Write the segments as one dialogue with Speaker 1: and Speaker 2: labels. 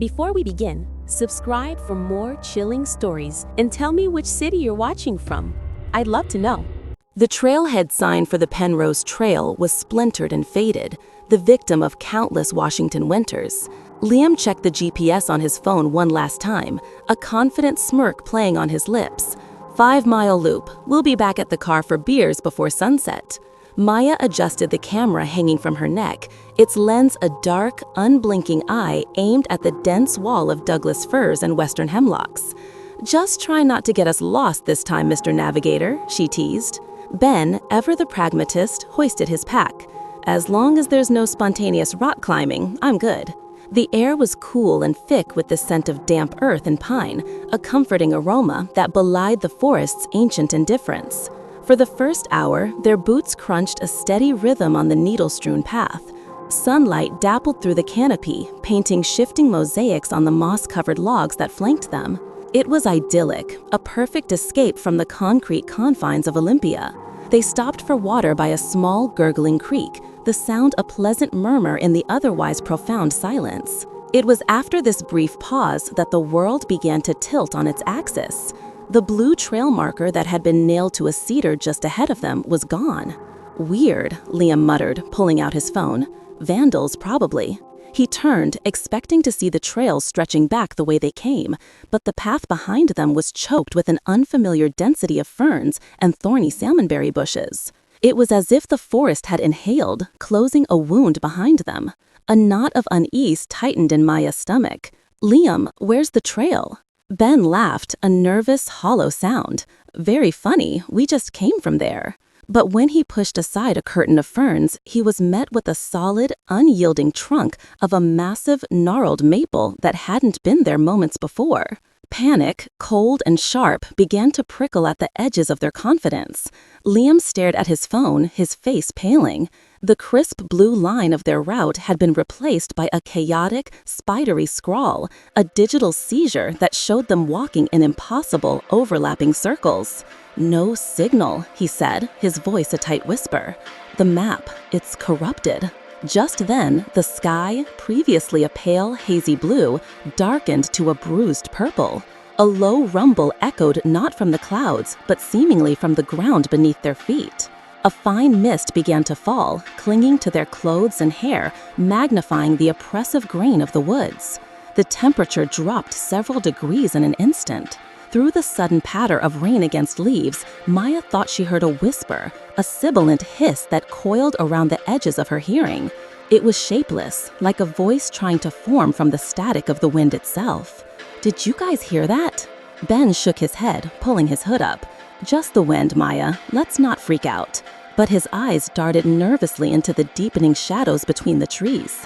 Speaker 1: Before we begin, subscribe for more chilling stories and tell me which city you're watching from. I'd love to know.
Speaker 2: The trailhead sign for the Penrose Trail was splintered and faded, the victim of countless Washington winters. Liam checked the GPS on his phone one last time, a confident smirk playing on his lips. 5-mile loop. We'll be back at the car for beers before sunset. Maya adjusted the camera hanging from her neck, its lens a dark, unblinking eye aimed at the dense wall of Douglas firs and western hemlocks. "Just try not to get us lost this time, Mr. Navigator," she teased. Ben, ever the pragmatist, hoisted his pack. "As long as there's no spontaneous rock climbing, I'm good." The air was cool and thick with the scent of damp earth and pine, a comforting aroma that belied the forest's ancient indifference. For the first hour, their boots crunched a steady rhythm on the needle-strewn path. Sunlight dappled through the canopy, painting shifting mosaics on the moss-covered logs that flanked them. It was idyllic, a perfect escape from the concrete confines of Olympia. They stopped for water by a small, gurgling creek, the sound a pleasant murmur in the otherwise profound silence. It was after this brief pause that the world began to tilt on its axis. The blue trail marker that had been nailed to a cedar just ahead of them was gone. "Weird," Liam muttered, pulling out his phone. "Vandals, probably." He turned, expecting to see the trails stretching back the way they came, but the path behind them was choked with an unfamiliar density of ferns and thorny salmonberry bushes. It was as if the forest had inhaled, closing a wound behind them. A knot of unease tightened in Maya's stomach. "Liam, where's the trail?" Ben laughed, a nervous, hollow sound. "Very funny, we just came from there." But when he pushed aside a curtain of ferns, he was met with a solid, unyielding trunk of a massive, gnarled maple that hadn't been there moments before. Panic, cold and sharp, began to prickle at the edges of their confidence. Liam stared at his phone, his face paling. The crisp blue line of their route had been replaced by a chaotic, spidery scrawl, a digital seizure that showed them walking in impossible, overlapping circles. "No signal," he said, his voice a tight whisper. "The map, it's corrupted." Just then, the sky, previously a pale, hazy blue, darkened to a bruised purple. A low rumble echoed not from the clouds, but seemingly from the ground beneath their feet. A fine mist began to fall, clinging to their clothes and hair, magnifying the oppressive grain of the woods. The temperature dropped several degrees in an instant. Through the sudden patter of rain against leaves, Maya thought she heard a whisper, a sibilant hiss that coiled around the edges of her hearing. It was shapeless, like a voice trying to form from the static of the wind itself. "Did you guys hear that?" Ben shook his head, pulling his hood up. "Just the wind, Maya. Let's not freak out." But his eyes darted nervously into the deepening shadows between the trees.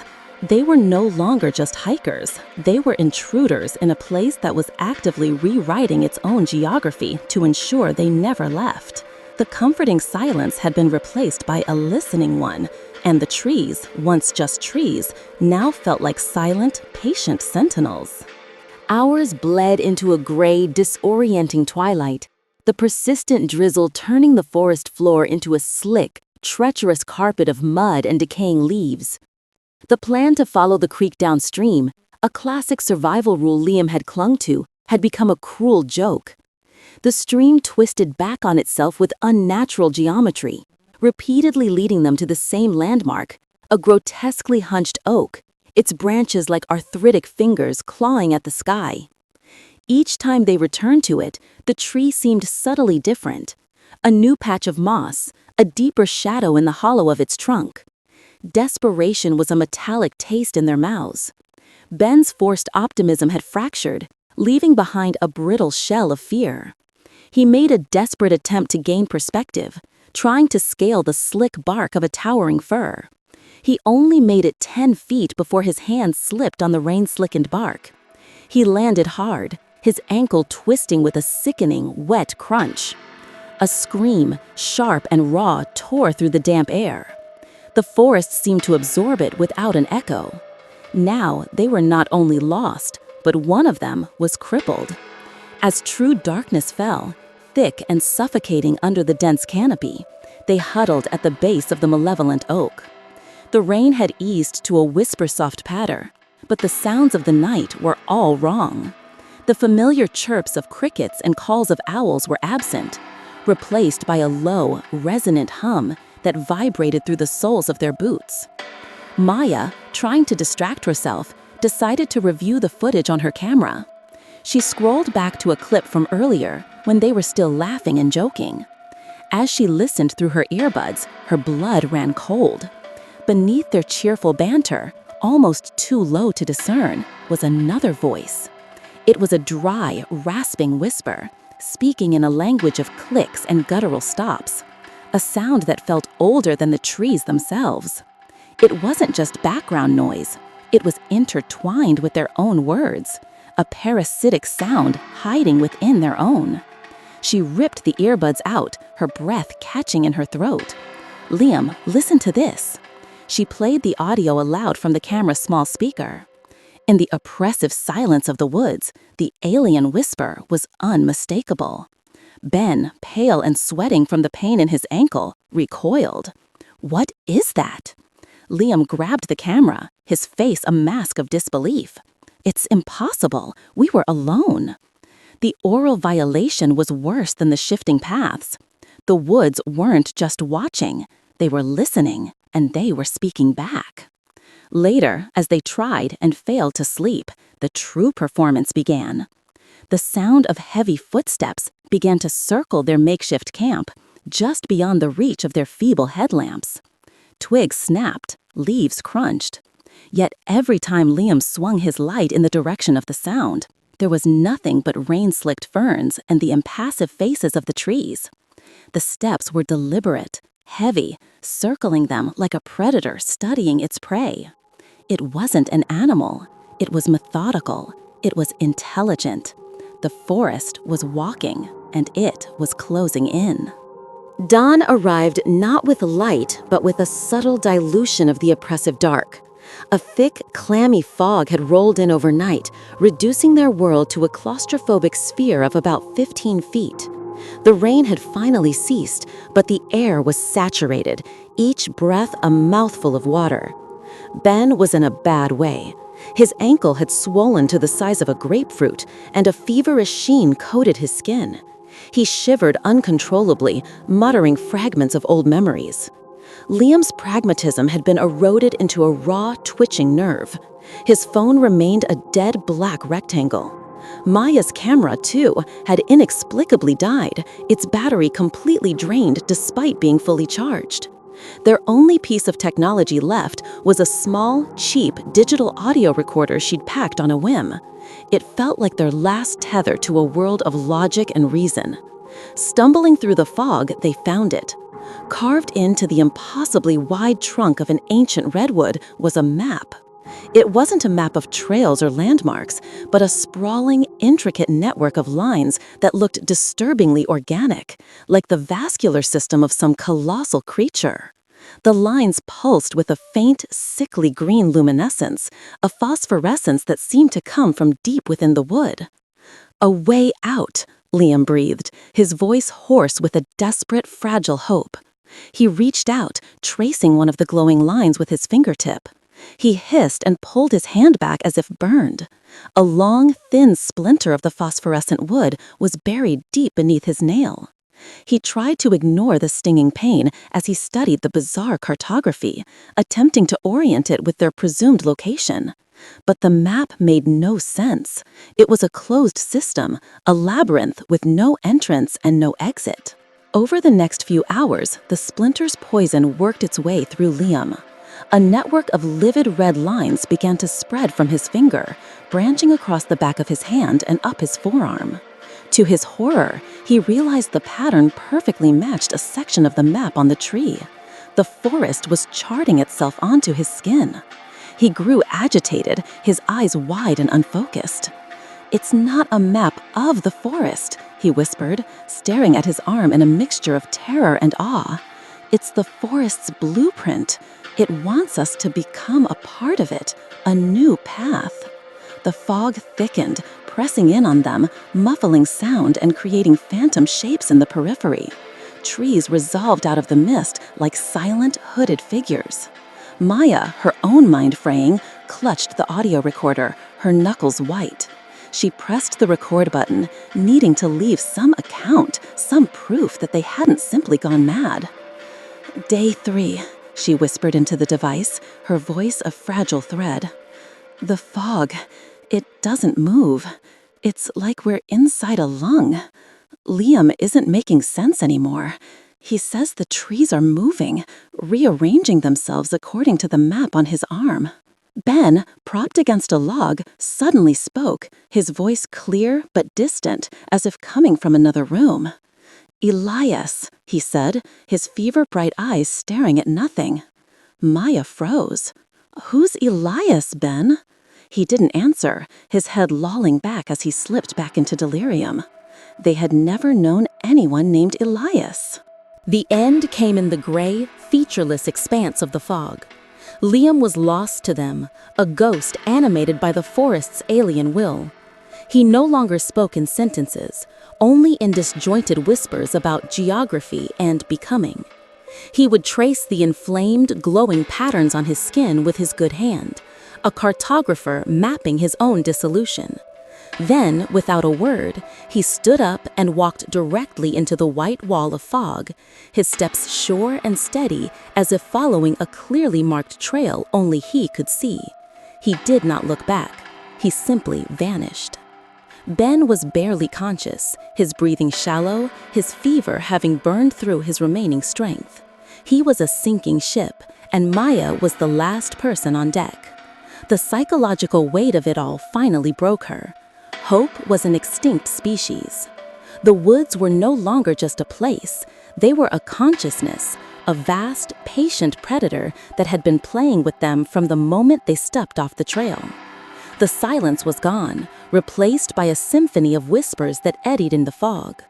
Speaker 2: They were no longer just hikers. They were intruders in a place that was actively rewriting its own geography to ensure they never left. The comforting silence had been replaced by a listening one, and the trees, once just trees, now felt like silent, patient sentinels. Hours bled into a gray, disorienting twilight, the persistent drizzle turning the forest floor into a slick, treacherous carpet of mud and decaying leaves. The plan to follow the creek downstream, a classic survival rule Liam had clung to, had become a cruel joke. The stream twisted back on itself with unnatural geometry, repeatedly leading them to the same landmark, a grotesquely hunched oak, its branches like arthritic fingers clawing at the sky. Each time they returned to it, the tree seemed subtly different. A new patch of moss, a deeper shadow in the hollow of its trunk. Desperation was a metallic taste in their mouths. Ben's forced optimism had fractured, leaving behind a brittle shell of fear. He made a desperate attempt to gain perspective, trying to scale the slick bark of a towering fir. He only made it 10 feet before his hand slipped on the rain-slickened bark. He landed hard, his ankle twisting with a sickening, wet crunch. A scream, sharp and raw, tore through the damp air. The forest seemed to absorb it without an echo. Now they were not only lost, but one of them was crippled. As true darkness fell, thick and suffocating under the dense canopy, they huddled at the base of the malevolent oak. The rain had eased to a whisper-soft patter, But the sounds of the night were all wrong. The familiar chirps of crickets and calls of owls were absent, replaced by a low, resonant hum that vibrated through the soles of their boots. Maya, trying to distract herself, decided to review the footage on her camera. She scrolled back to a clip from earlier when they were still laughing and joking. As she listened through her earbuds, her blood ran cold. Beneath their cheerful banter, almost too low to discern, was another voice. It was a dry, rasping whisper, speaking in a language of clicks and guttural stops, a sound that felt older than the trees themselves. It wasn't just background noise, it was intertwined with their own words, a parasitic sound hiding within their own. She ripped the earbuds out, her breath catching in her throat. "Liam, listen to this." She played the audio aloud from the camera's small speaker. In the oppressive silence of the woods, the alien whisper was unmistakable. Ben, pale and sweating from the pain in his ankle, recoiled. "What is that?" Liam grabbed the camera, his face a mask of disbelief. "It's impossible. We were alone." The oral violation was worse than the shifting paths. The woods weren't just watching, they were listening, and they were speaking back. Later, as they tried and failed to sleep, the true performance began. The sound of heavy footsteps began to circle their makeshift camp, just beyond the reach of their feeble headlamps. Twigs snapped, leaves crunched. Yet every time Liam swung his light in the direction of the sound, there was nothing but rain-slicked ferns and the impassive faces of the trees. The steps were deliberate, heavy, circling them like a predator studying its prey. It wasn't an animal. It was methodical. It was intelligent. The forest was walking, and it was closing in. Dawn arrived not with light, but with a subtle dilution of the oppressive dark. A thick, clammy fog had rolled in overnight, reducing their world to a claustrophobic sphere of about 15 feet. The rain had finally ceased, but the air was saturated, each breath a mouthful of water. Ben was in a bad way. His ankle had swollen to the size of a grapefruit, and a feverish sheen coated his skin. He shivered uncontrollably, muttering fragments of old memories. Liam's pragmatism had been eroded into a raw, twitching nerve. His phone remained a dead black rectangle. Maya's camera, too, had inexplicably died, its battery completely drained despite being fully charged. Their only piece of technology left was a small, cheap digital audio recorder she'd packed on a whim. It felt like their last tether to a world of logic and reason. Stumbling through the fog, they found it. Carved into the impossibly wide trunk of an ancient redwood was a map. It wasn't a map of trails or landmarks, but a sprawling, intricate network of lines that looked disturbingly organic, like the vascular system of some colossal creature. The lines pulsed with a faint, sickly green luminescence, a phosphorescence that seemed to come from deep within the wood. "A way out," Liam breathed, his voice hoarse with a desperate, fragile hope. He reached out, tracing one of the glowing lines with his fingertip. He hissed and pulled his hand back as if burned. A long, thin splinter of the phosphorescent wood was buried deep beneath his nail. He tried to ignore the stinging pain as he studied the bizarre cartography, attempting to orient it with their presumed location. But the map made no sense. It was a closed system, a labyrinth with no entrance and no exit. Over the next few hours, the splinter's poison worked its way through Liam. A network of livid red lines began to spread from his finger, branching across the back of his hand and up his forearm. To his horror, he realized the pattern perfectly matched a section of the map on the tree. The forest was charting itself onto his skin. He grew agitated, his eyes wide and unfocused. "It's not a map of the forest," he whispered, staring at his arm in a mixture of terror and awe. "It's the forest's blueprint. It wants us to become a part of it, a new path." The fog thickened, pressing in on them, muffling sound and creating phantom shapes in the periphery. Trees resolved out of the mist like silent, hooded figures. Maya, her own mind fraying, clutched the audio recorder, her knuckles white. She pressed the record button, needing to leave some account, some proof that they hadn't simply gone mad. Day 3, she whispered into the device, her voice a fragile thread. The fog, it doesn't move. It's like we're inside a lung. Liam isn't making sense anymore. He says the trees are moving, rearranging themselves according to the map on his arm. Ben, propped against a log, suddenly spoke, his voice clear but distant, as if coming from another room. Elias, he said, his fever-bright eyes staring at nothing. Maya froze. Who's Elias, Ben? He didn't answer, his head lolling back as he slipped back into delirium. They had never known anyone named Elias.
Speaker 1: The end came in the gray, featureless expanse of the fog. Liam was lost to them, a ghost animated by the forest's alien will. He no longer spoke in sentences, only in disjointed whispers about geography and becoming. He would trace the inflamed, glowing patterns on his skin with his good hand, a cartographer mapping his own dissolution. Then, without a word, he stood up and walked directly into the white wall of fog, his steps sure and steady as if following a clearly marked trail only he could see. He did not look back. He simply vanished. Ben was barely conscious, his breathing shallow, his fever having burned through his remaining strength. He was a sinking ship, and Maya was the last person on deck. The psychological weight of it all finally broke her. Hope was an extinct species. The woods were no longer just a place. They were a consciousness, a vast, patient predator that had been playing with them from the moment they stepped off the trail. The silence was gone, replaced by a symphony of whispers that eddied in the fog.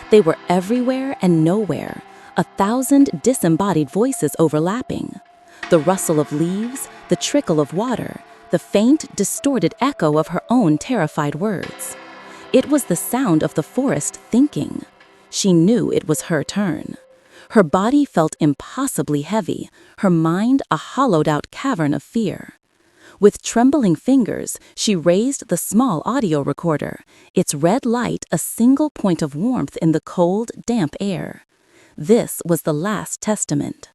Speaker 1: They were everywhere and nowhere, 1,000 disembodied voices overlapping. The rustle of leaves, the trickle of water, the faint, distorted echo of her own terrified words. It was the sound of the forest thinking. She knew it was her turn. Her body felt impossibly heavy, her mind a hollowed-out cavern of fear. With trembling fingers, she raised the small audio recorder, its red light a single point of warmth in the cold, damp air. This was the last testament.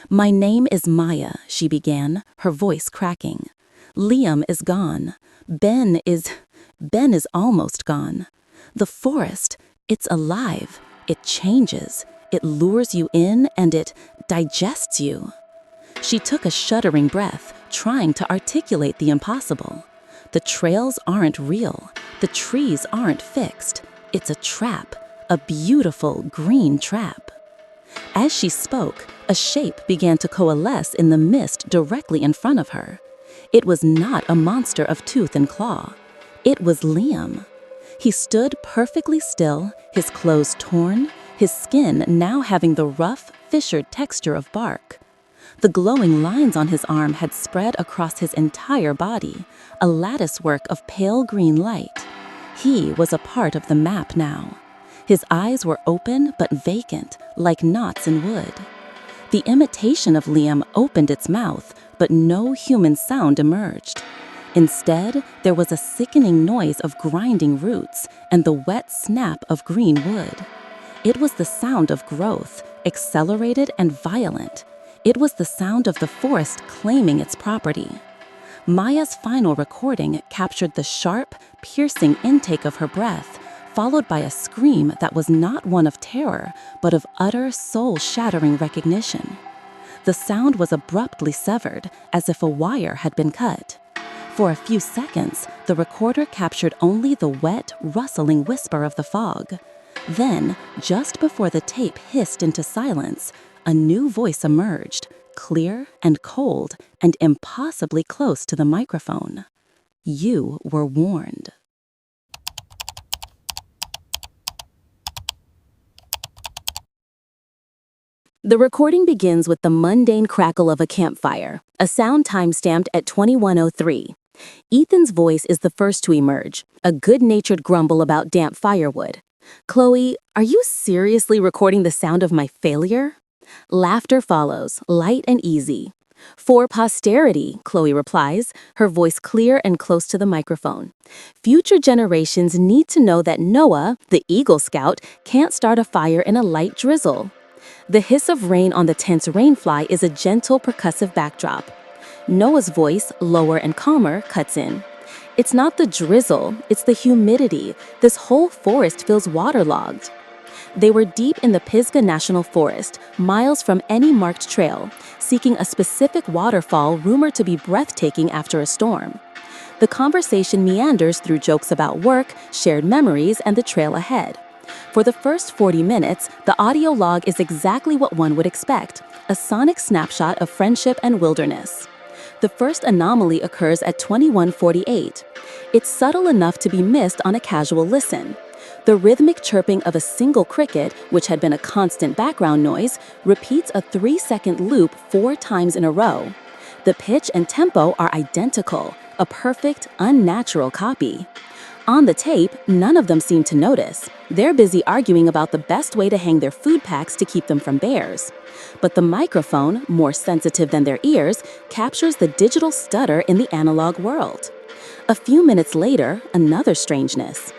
Speaker 1: "My name is Maya," she began, her voice cracking. "Liam is gone. Ben is almost gone. The forest, it's alive. It changes. It lures you in and it digests you." She took a shuddering breath, trying to articulate the impossible. The trails aren't real. The trees aren't fixed. It's a trap, a beautiful green trap. As she spoke, a shape began to coalesce in the mist directly in front of her. It was not a monster of tooth and claw. It was Liam. He stood perfectly still, his clothes torn, his skin now having the rough, fissured texture of bark. The glowing lines on his arm had spread across his entire body, a latticework of pale green light. He was a part of the map now. His eyes were open but vacant, like knots in wood. The imitation of Liam opened its mouth, but no human sound emerged. Instead, there was a sickening noise of grinding roots and the wet snap of green wood. It was the sound of growth, accelerated and violent. It was the sound of the forest claiming its property. Maya's final recording captured the sharp, piercing intake of her breath, followed by a scream that was not one of terror, but of utter, soul-shattering recognition. The sound was abruptly severed, as if a wire had been cut. For a few seconds, the recorder captured only the wet, rustling whisper of the fog. Then, just before the tape hissed into silence, a new voice emerged, clear and cold and impossibly close to the microphone. "You were warned." The recording begins with the mundane crackle of a campfire, a sound time-stamped at 21:03. Ethan's voice is the first to emerge, a good-natured grumble about damp firewood. "Chloe, are you seriously recording the sound of my failure?" Laughter follows, light and easy. For posterity, Chloe replies, her voice clear and close to the microphone. Future generations need to know that Noah, the Eagle Scout, can't start a fire in a light drizzle. The hiss of rain on the tent's rainfly is a gentle percussive backdrop. Noah's voice, lower and calmer, cuts in. It's not the drizzle, it's the humidity. This whole forest feels waterlogged. They were deep in the Pisgah National Forest, miles from any marked trail, seeking a specific waterfall rumored to be breathtaking after a storm. The conversation meanders through jokes about work, shared memories, and the trail ahead. For the first 40 minutes, the audio log is exactly what one would expect, a sonic snapshot of friendship and wilderness. The first anomaly occurs at 21:48. It's subtle enough to be missed on a casual listen. The rhythmic chirping of a single cricket, which had been a constant background noise, repeats a 3-second loop 4 times in a row. The pitch and tempo are identical, a perfect, unnatural copy. On the tape, none of them seem to notice. They're busy arguing about the best way to hang their food packs to keep them from bears. But the microphone, more sensitive than their ears, captures the digital stutter in the analog world. A few minutes later, another strangeness.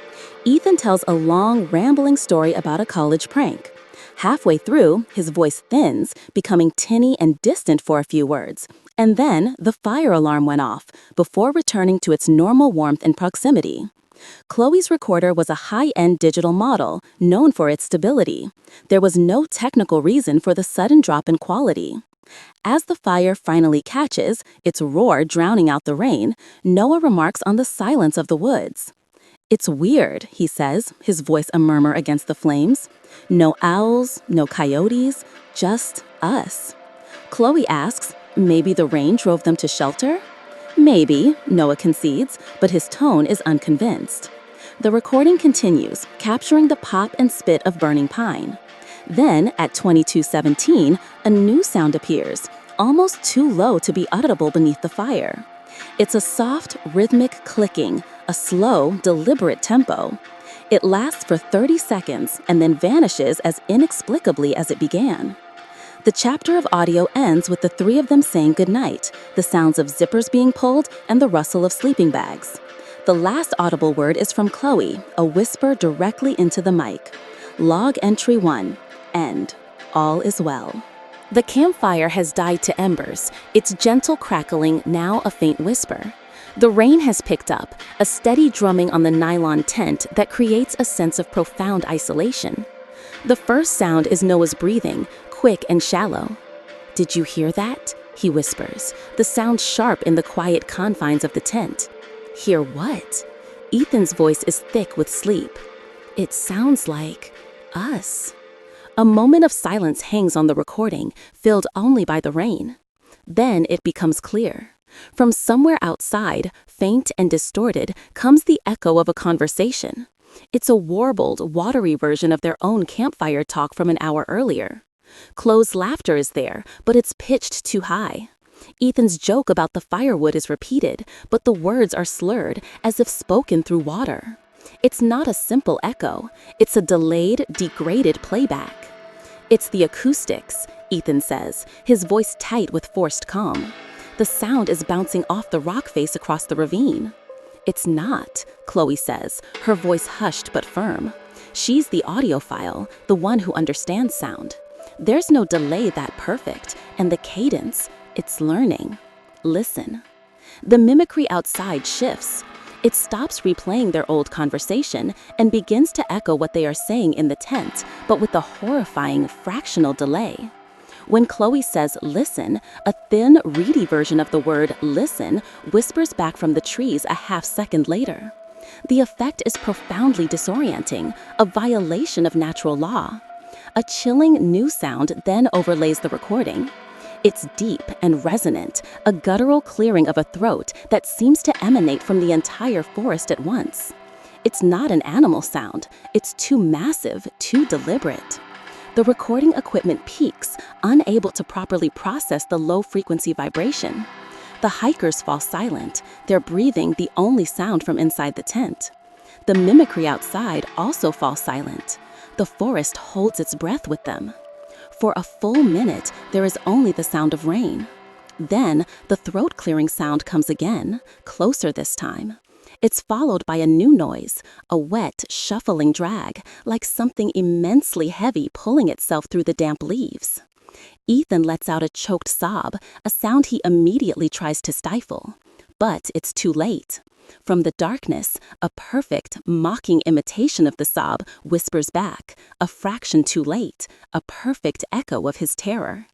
Speaker 1: Ethan tells a long, rambling story about a college prank. Halfway through, his voice thins, becoming tinny and distant for a few words. And then, the fire alarm went off, before returning to its normal warmth and proximity. Chloe's recorder was a high-end digital model, known for its stability. There was no technical reason for the sudden drop in quality. As the fire finally catches, its roar drowning out the rain, Noah remarks on the silence of the woods. "It's weird," he says, his voice a murmur against the flames. "No owls, no coyotes, just us." Chloe asks, maybe the rain drove them to shelter? Maybe, Noah concedes, but his tone is unconvinced. The recording continues, capturing the pop and spit of burning pine. Then, at 22:17, a new sound appears, almost too low to be audible beneath the fire. It's a soft, rhythmic clicking, a slow, deliberate tempo. It lasts for 30 seconds and then vanishes as inexplicably as it began. The chapter of audio ends with the three of them saying goodnight, the sounds of zippers being pulled and the rustle of sleeping bags. The last audible word is from Chloe, a whisper directly into the mic. Log entry 1, end. All is well. The campfire has died to embers, its gentle crackling now a faint whisper. The rain has picked up, a steady drumming on the nylon tent that creates a sense of profound isolation. The first sound is Noah's breathing, quick and shallow. "Did you hear that?" he whispers, the sound sharp in the quiet confines of the tent. "Hear what?" Ethan's voice is thick with sleep. "It sounds like us." A moment of silence hangs on the recording, filled only by the rain. Then it becomes clear. From somewhere outside, faint and distorted, comes the echo of a conversation. It's a warbled, watery version of their own campfire talk from an hour earlier. Chloe's laughter is there, but it's pitched too high. Ethan's joke about the firewood is repeated, but the words are slurred, as if spoken through water. It's not a simple echo, it's a delayed, degraded playback. "It's the acoustics," Ethan says, his voice tight with forced calm. "The sound is bouncing off the rock face across the ravine." "It's not," Chloe says, her voice hushed but firm. She's the audiophile, the one who understands sound. There's no delay that perfect, and the cadence, it's learning. Listen. The mimicry outside shifts. It stops replaying their old conversation and begins to echo what they are saying in the tent, but with a horrifying fractional delay. When Chloe says listen, a thin, reedy version of the word listen whispers back from the trees a half-second later. The effect is profoundly disorienting, a violation of natural law. A chilling new sound then overlays the recording. It's deep and resonant, a guttural clearing of a throat that seems to emanate from the entire forest at once. It's not an animal sound, it's too massive, too deliberate. The recording equipment peaks, unable to properly process the low-frequency vibration. The hikers fall silent, their breathing the only sound from inside the tent. The mimicry outside also falls silent. The forest holds its breath with them. For a full minute, there is only the sound of rain. Then, the throat-clearing sound comes again, closer this time. It's followed by a new noise, a wet, shuffling drag, like something immensely heavy pulling itself through the damp leaves. Ethan lets out a choked sob, a sound he immediately tries to stifle. But it's too late. From the darkness, a perfect, mocking imitation of the sob whispers back, a fraction too late, a perfect echo of his terror.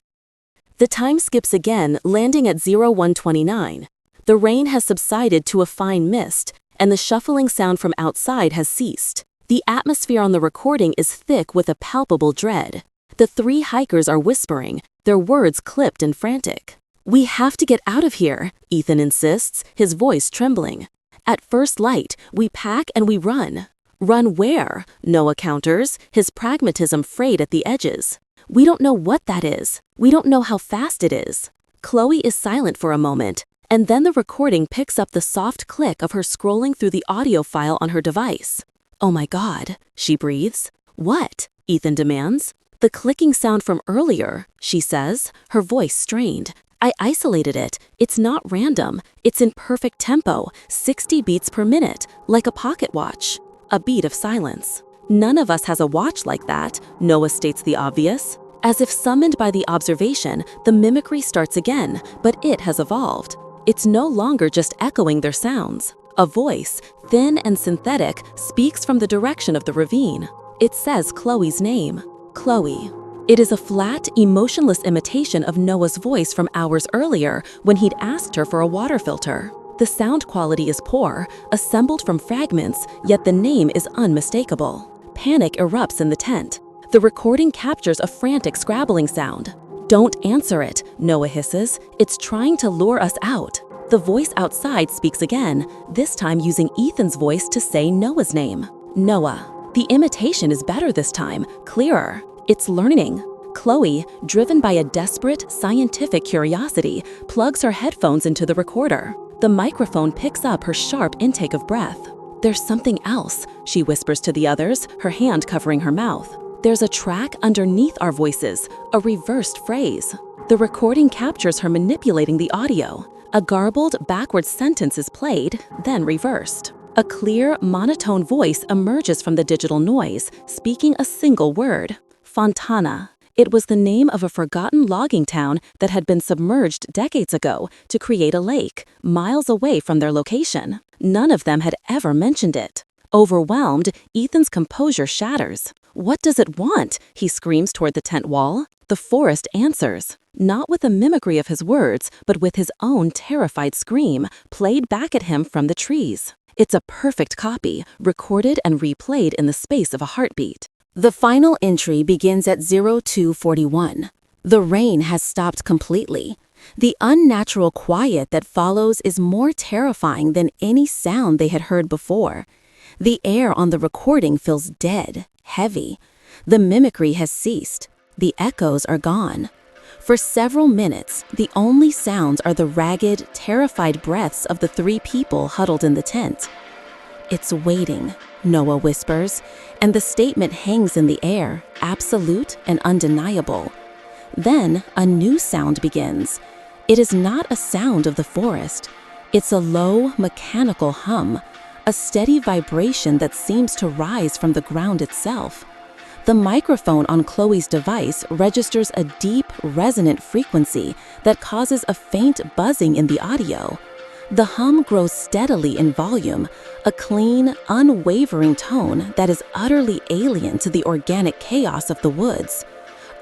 Speaker 2: The time skips again, landing at 01:29. The rain has subsided to a fine mist, and the shuffling sound from outside has ceased. The atmosphere on the recording is thick with a palpable dread. The three hikers are whispering, their words clipped and frantic. "We have to get out of here," Ethan insists, his voice trembling. "At first light, we pack and we run." "Run where?" Noah counters, his pragmatism frayed at the edges. "We don't know what that is. We don't know how fast it is." Chloe is silent for a moment, and then the recording picks up the soft click of her scrolling through the audio file on her device. "Oh my God," she breathes. "What?" Ethan demands. "The clicking sound from earlier," she says, her voice strained. "I isolated it. It's not random. It's in perfect tempo, 60 beats per minute, like a pocket watch." A beat of silence. "None of us has a watch like that," Noah states the obvious. As if summoned by the observation, the mimicry starts again, but it has evolved. It's no longer just echoing their sounds. A voice, thin and synthetic, speaks from the direction of the ravine. It says Chloe's name. Chloe. It is a flat, emotionless imitation of Noah's voice from hours earlier when he'd asked her for a water filter. The sound quality is poor, assembled from fragments, yet the name is unmistakable. Panic erupts in the tent. The recording captures a frantic scrabbling sound. "Don't answer it," Noah hisses. "It's trying to lure us out." The voice outside speaks again, this time using Ethan's voice to say Noah's name. Noah. The imitation is better this time, clearer. It's learning. Chloe, driven by a desperate, scientific curiosity, plugs her headphones into the recorder. The microphone picks up her sharp intake of breath. "There's something else," she whispers to the others, her hand covering her mouth. "There's a track underneath our voices, a reversed phrase." The recording captures her manipulating the audio. A garbled, backward sentence is played, then reversed. A clear, monotone voice emerges from the digital noise, speaking a single word. Fontana. It was the name of a forgotten logging town that had been submerged decades ago to create a lake, miles away from their location. None of them had ever mentioned it. Overwhelmed, Ethan's composure shatters. "What does it want?" he screams toward the tent wall. The forest answers, not with a mimicry of his words, but with his own terrified scream, played back at him from the trees. It's a perfect copy, recorded and replayed in the space of a heartbeat. The final entry begins at 02:41. The rain has stopped completely. The unnatural quiet that follows is more terrifying than any sound they had heard before. The air on the recording feels dead, heavy. The mimicry has ceased. The echoes are gone. For several minutes, the only sounds are the ragged, terrified breaths of the three people huddled in the tent. "It's waiting," Noah whispers, and the statement hangs in the air, absolute and undeniable. Then a new sound begins. It is not a sound of the forest. It's a low, mechanical hum, a steady vibration that seems to rise from the ground itself. The microphone on Chloe's device registers a deep, resonant frequency that causes a faint buzzing in the audio. The hum grows steadily in volume, a clean, unwavering tone that is utterly alien to the organic chaos of the woods.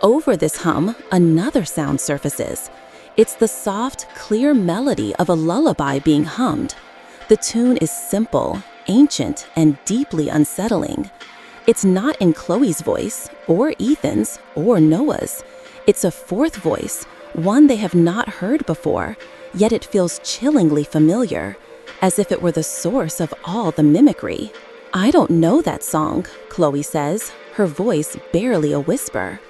Speaker 2: Over this hum, another sound surfaces. It's the soft, clear melody of a lullaby being hummed. The tune is simple, ancient, and deeply unsettling. It's not in Chloe's voice, or Ethan's, or Noah's. It's a fourth voice, one they have not heard before, yet it feels chillingly familiar, as if it were the source of all the mimicry. "I don't know that song," Chloe says, her voice barely a whisper.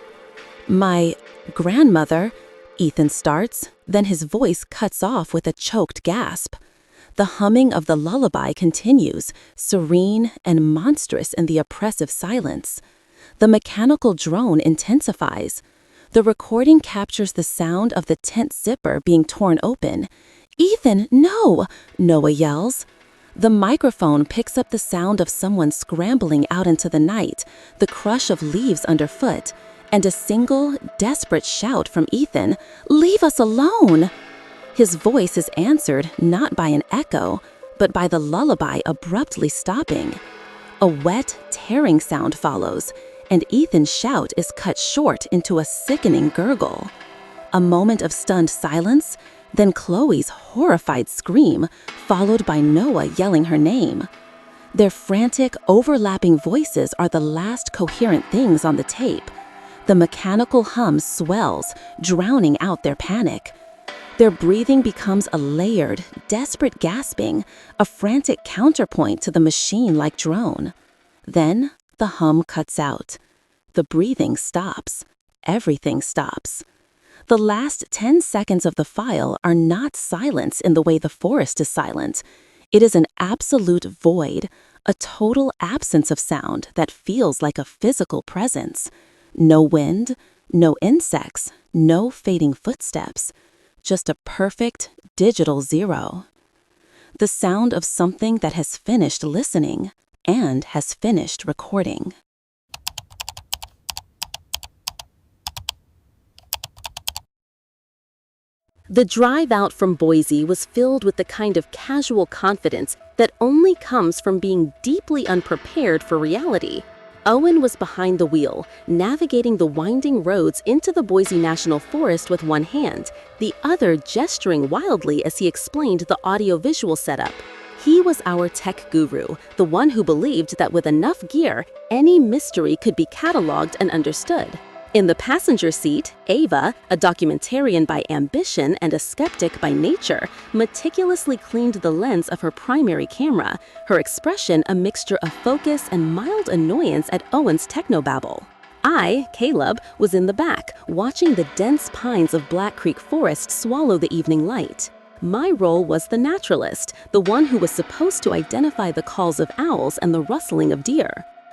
Speaker 2: "My grandmother," Ethan starts, then his voice cuts off with a choked gasp. The humming of the lullaby continues, serene and monstrous in the oppressive silence. The mechanical drone intensifies. The recording captures the sound of the tent zipper being torn open. "Ethan, no!" Noah yells. The microphone picks up the sound of someone scrambling out into the night, the crush of leaves underfoot, and a single, desperate shout from Ethan, "Leave us alone!" His voice is answered not by an echo, but by the lullaby abruptly stopping. A wet, tearing sound follows, and Ethan's shout is cut short into a sickening gurgle. A moment of stunned silence, then Chloe's horrified scream, followed by Noah yelling her name. Their frantic, overlapping voices are the last coherent things on the tape. The mechanical hum swells, drowning out their panic. Their breathing becomes a layered, desperate gasping, a frantic counterpoint to the machine-like drone. Then the hum cuts out. The breathing stops. Everything stops. The last 10 seconds of the file are not silence in the way the forest is silent. It is an absolute void, a total absence of sound that feels like a physical presence. No wind, no insects, no fading footsteps. Just a perfect digital zero. The sound of something that has finished listening and has finished recording.
Speaker 1: The drive out from Boise was filled with the kind of casual confidence that only comes from being deeply unprepared for reality. Owen was behind the wheel, navigating the winding roads into the Boise National Forest with one hand, the other gesturing wildly as he explained the audio-visual setup. He was our tech guru, the one who believed that with enough gear, any mystery could be cataloged and understood. In the passenger seat, Ava, a documentarian by ambition and a skeptic by nature, meticulously cleaned the lens of her primary camera, her expression a mixture of focus and mild annoyance at Owen's technobabble. I, Caleb, was in the back, watching the dense pines of Black Creek Forest swallow the evening light. My role was the naturalist, the one who was supposed to identify the calls of owls and the rustling of deer.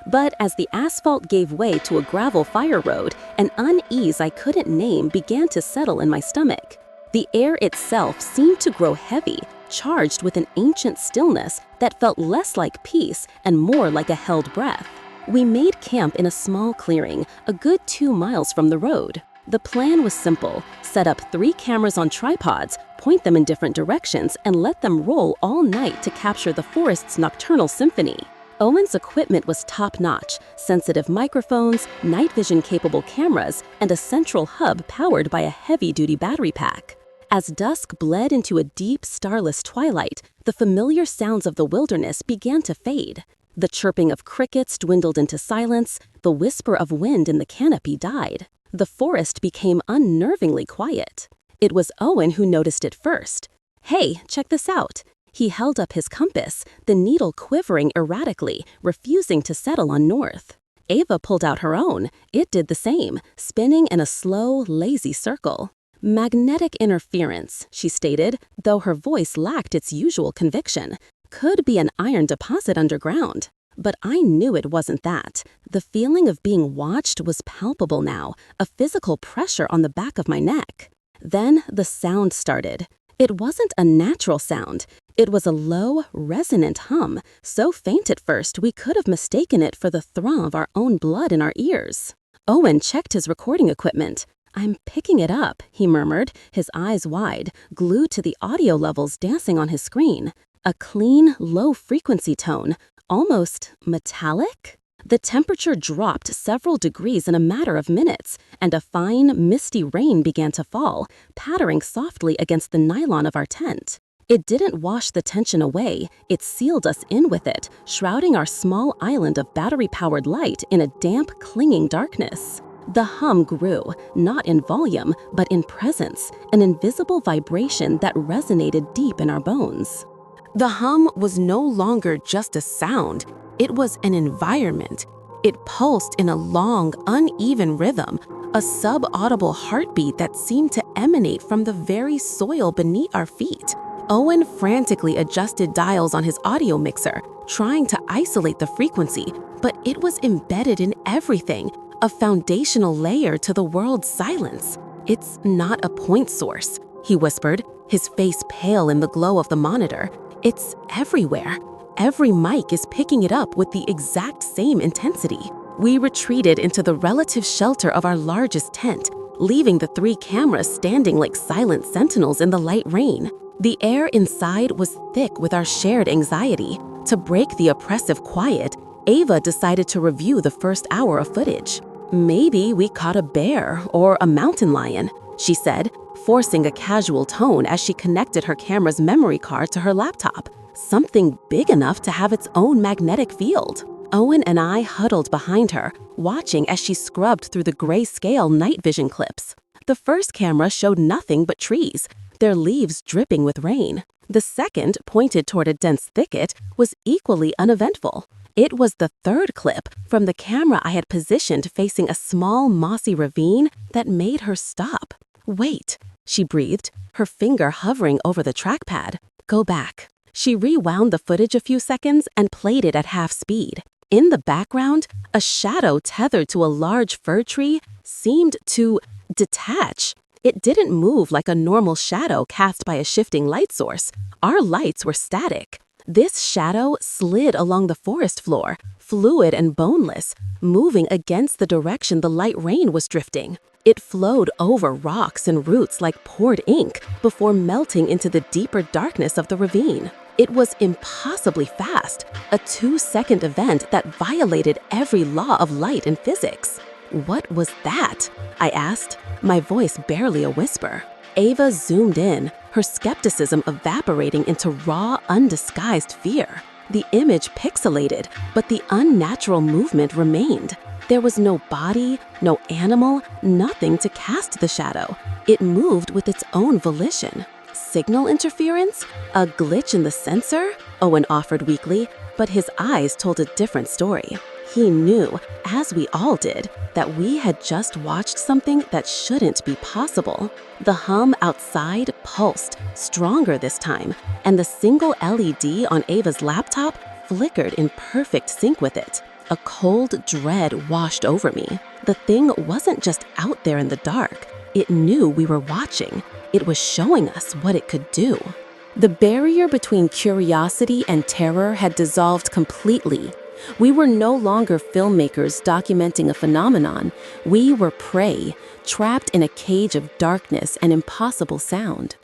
Speaker 1: But as the asphalt gave way to a gravel fire road, an unease I couldn't name began to settle in my stomach. The air itself seemed to grow heavy, charged with an ancient stillness that felt less like peace and more like a held breath. We made camp in a small clearing, a good 2 miles from the road. The plan was simple: set up 3 cameras on tripods, point them in different directions, and let them roll all night to capture the forest's nocturnal symphony. Owen's equipment was top-notch: sensitive microphones, night vision-capable cameras, and a central hub powered by a heavy-duty battery pack. As dusk bled into a deep, starless twilight, the familiar sounds of the wilderness began to fade. The chirping of crickets dwindled into silence, the whisper of wind in the canopy died. The forest became unnervingly quiet. It was Owen who noticed it first. "Hey, check this out." He held up his compass, the needle quivering erratically, refusing to settle on north. Ava pulled out her own. It did the same, spinning in a slow, lazy circle. "Magnetic interference," she stated, though her voice lacked its usual conviction. "Could be an iron deposit underground." But I knew it wasn't that. The feeling of being watched was palpable now, a physical pressure on the back of my neck. Then the sound started. It wasn't a natural sound. It was a low, resonant hum, so faint at first we could have mistaken it for the thrum of our own blood in our ears. Owen checked his recording equipment. "I'm picking it up," he murmured, his eyes wide, glued to the audio levels dancing on his screen. A clean, low-frequency tone, almost metallic? The temperature dropped several degrees in a matter of minutes, and a fine, misty rain began to fall, pattering softly against the nylon of our tent. It didn't wash the tension away, it sealed us in with it, shrouding our small island of battery-powered light in a damp, clinging darkness. The hum grew, not in volume, but in presence, an invisible vibration that resonated deep in our bones. The hum was no longer just a sound, it was an environment. It pulsed in a long, uneven rhythm, a sub-audible heartbeat that seemed to emanate from the very soil beneath our feet. Owen frantically adjusted dials on his audio mixer, trying to isolate the frequency, but it was embedded in everything,
Speaker 2: a foundational layer to the world's silence. "It's not a point source," he whispered, his face pale in the glow of the monitor. "It's everywhere. Every mic is picking it up with the exact same intensity." We retreated into the relative shelter of our largest tent, leaving the 3 cameras standing like silent sentinels in the light rain. The air inside was thick with our shared anxiety. To break the oppressive quiet, Ava decided to review the first hour of footage. "Maybe we caught a bear or a mountain lion," she said, forcing a casual tone as she connected her camera's memory card to her laptop. "Something big enough to have its own magnetic field." Owen and I huddled behind her, watching as she scrubbed through the grayscale night vision clips. The first camera showed nothing but trees, their leaves dripping with rain. The second, pointed toward a dense thicket, was equally uneventful. It was the third clip from the camera I had positioned facing a small, mossy ravine that made her stop. "Wait," she breathed, her finger hovering over the trackpad. "Go back." She rewound the footage a few seconds and played it at half speed. In the background, a shadow tethered to a large fir tree seemed to detach. It didn't move like a normal shadow cast by a shifting light source. Our lights were static. This shadow slid along the forest floor, fluid and boneless, moving against the direction the light rain was drifting. It flowed over rocks and roots like poured ink before melting into the deeper darkness of the ravine. It was impossibly fast, a 2-second event that violated every law of light and physics. "What was that?" I asked, my voice barely a whisper. Ava zoomed in, her skepticism evaporating into raw, undisguised fear. The image pixelated, but the unnatural movement remained. There was no body, no animal, nothing to cast the shadow. It moved with its own volition. "Signal interference? A glitch in the sensor?" Owen offered weakly, but his eyes told a different story. He knew, as we all did, that we had just watched something that shouldn't be possible. The hum outside pulsed, stronger this time, and the single LED on Ava's laptop flickered in perfect sync with it. A cold dread washed over me. The thing wasn't just out there in the dark. It knew we were watching. It was showing us what it could do. The barrier between curiosity and terror had dissolved completely. We were no longer filmmakers documenting a phenomenon. We were prey, trapped in a cage of darkness and impossible sound.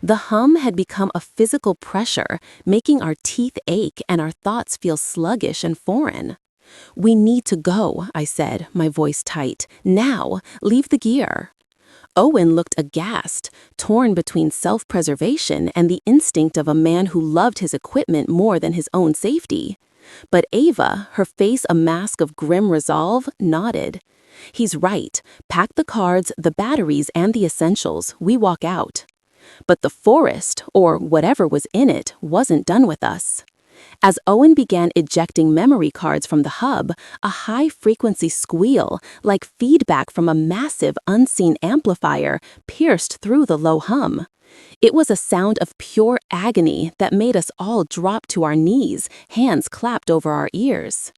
Speaker 2: The hum had become a physical pressure, making our teeth ache and our thoughts feel sluggish and foreign. "We need to go," I said, my voice tight. "Now, leave the gear." Owen looked aghast, torn between self-preservation and the instinct of a man who loved his equipment more than his own safety. But Ava, her face a mask of grim resolve, nodded. "He's right. Pack the cards, the batteries, and the essentials. We walk out." But the forest, or whatever was in it, wasn't done with us. As Owen began ejecting memory cards from the hub, a high-frequency squeal, like feedback from a massive unseen amplifier, pierced through the low hum. It was a sound of pure agony that made us all drop to our knees, hands clapped over our ears.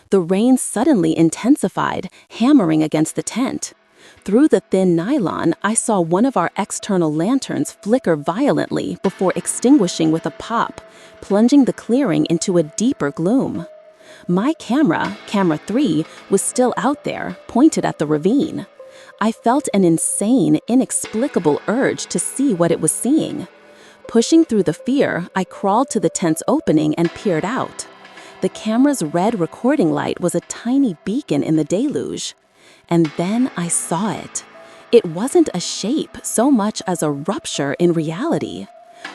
Speaker 2: The rain suddenly intensified, hammering against the tent. Through the thin nylon, I saw one of our external lanterns flicker violently before extinguishing with a pop, plunging the clearing into a deeper gloom. My camera, camera 3, was still out there, pointed at the ravine. I felt an insane, inexplicable urge to see what it was seeing. Pushing through the fear, I crawled to the tent's opening and peered out. The camera's red recording light was a tiny beacon in the deluge. And then I saw it. It wasn't a shape so much as a rupture in reality.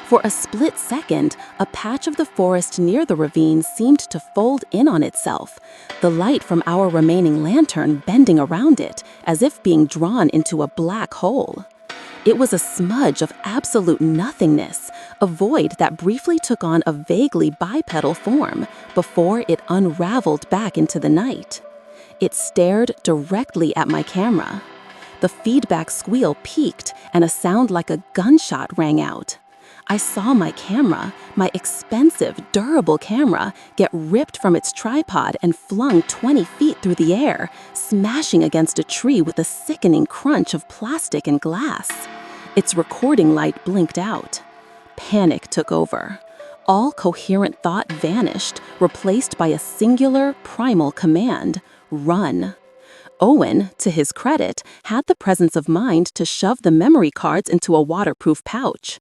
Speaker 2: For a split second, a patch of the forest near the ravine seemed to fold in on itself, the light from our remaining lantern bending around it, as if being drawn into a black hole. It was a smudge of absolute nothingness, a void that briefly took on a vaguely bipedal form before it unraveled back into the night. It stared directly at my camera. The feedback squeal peaked, and a sound like a gunshot rang out.
Speaker 1: I saw my camera, my expensive, durable camera, get ripped from its tripod and flung 20 feet through the air, smashing against a tree with a sickening crunch of plastic and glass. Its recording light blinked out. Panic took over. All coherent thought vanished, replaced by a singular, primal command: run. Owen, to his credit, had the presence of mind to shove the memory cards into a waterproof pouch.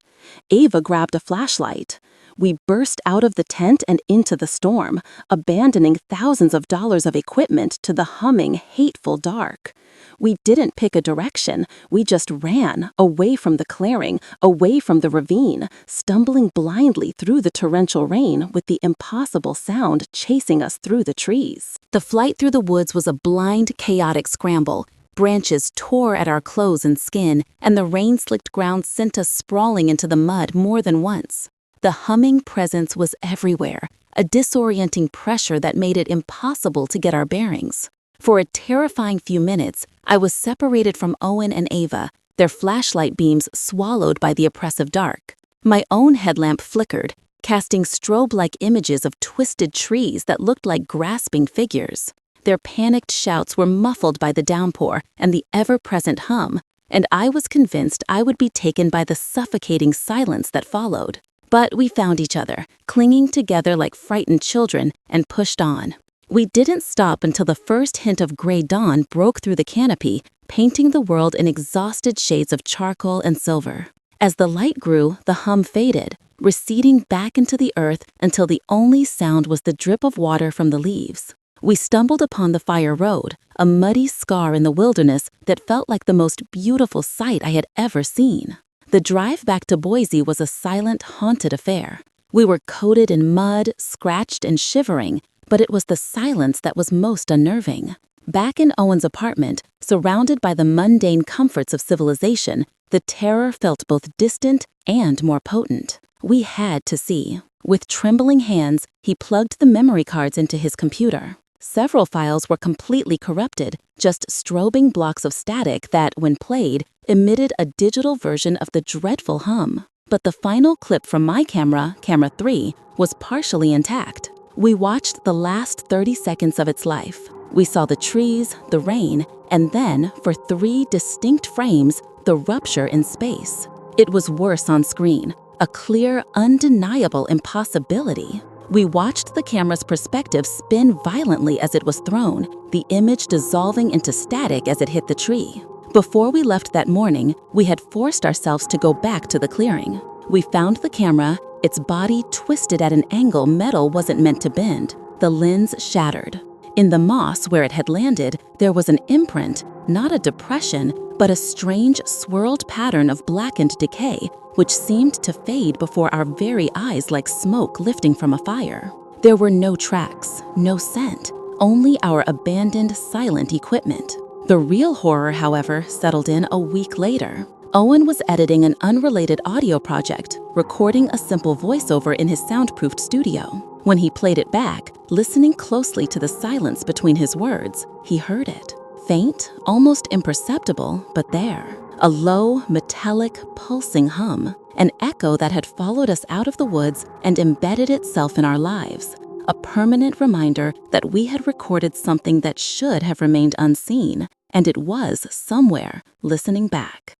Speaker 1: Ava grabbed a flashlight. We burst out of the tent and into the storm, abandoning thousands of dollars of equipment to the humming, hateful dark. We didn't pick a direction, we just ran, away from the clearing, away from the ravine, stumbling blindly through the torrential rain with the impossible sound chasing us through the trees.
Speaker 2: The flight through the woods was a blind, chaotic scramble. Branches tore at our clothes and skin, and the rain-slicked ground sent us sprawling into the mud more than once. The humming presence was everywhere, a disorienting pressure that made it impossible to get our bearings. For a terrifying few minutes, I was separated from Owen and Ava, their flashlight beams swallowed by the oppressive dark. My own headlamp flickered, casting strobe-like images of twisted trees that looked like grasping figures. Their panicked shouts were muffled by the downpour and the ever-present hum, and I was convinced I would be taken by the suffocating silence that followed. But we found each other, clinging together like frightened children, and pushed on. We didn't stop until the first hint of gray dawn broke through the canopy, painting the world in exhausted shades of charcoal and silver. As the light grew, the hum faded, receding back into the earth until the only sound was the drip of water from the leaves. We stumbled upon the fire road, a muddy scar in the wilderness that felt like the most beautiful sight I had ever seen. The drive back to Boise was a silent, haunted affair. We were coated in mud, scratched and shivering, but it was the silence that was most unnerving. Back in Owen's apartment, surrounded by the mundane comforts of civilization, the terror felt both distant and more potent. We had to see. With trembling hands, he plugged the memory cards into his computer. Several files were completely corrupted, just strobing blocks of static that, when played, emitted a digital version of the dreadful hum. But the final clip from my camera, camera 3, was partially intact. We watched the last 30 seconds of its life. We saw the trees, the rain, and then, for 3 distinct frames, the rupture in space. It was worse on screen, a clear, undeniable impossibility. We watched the camera's perspective spin violently as it was thrown, the image dissolving into static as it hit the tree. Before we left that morning, we had forced ourselves to go back to the clearing. We found the camera, its body twisted at an angle metal wasn't meant to bend, the lens shattered. In the moss where it had landed, there was an imprint, not a depression, but a strange swirled pattern of blackened decay, which seemed to fade before our very eyes like smoke lifting from a fire. There were no tracks, no scent, only our abandoned, silent equipment. The real horror, however, settled in a week later. Owen was editing an unrelated audio project, recording a simple voiceover in his soundproofed studio. When he played it back, listening closely to the silence between his words, he heard it. Faint, almost imperceptible, but there. A low, metallic, pulsing hum, an echo that had followed us out of the woods and embedded itself in our lives. A permanent reminder that we had recorded something that should have remained unseen, and it was somewhere listening back.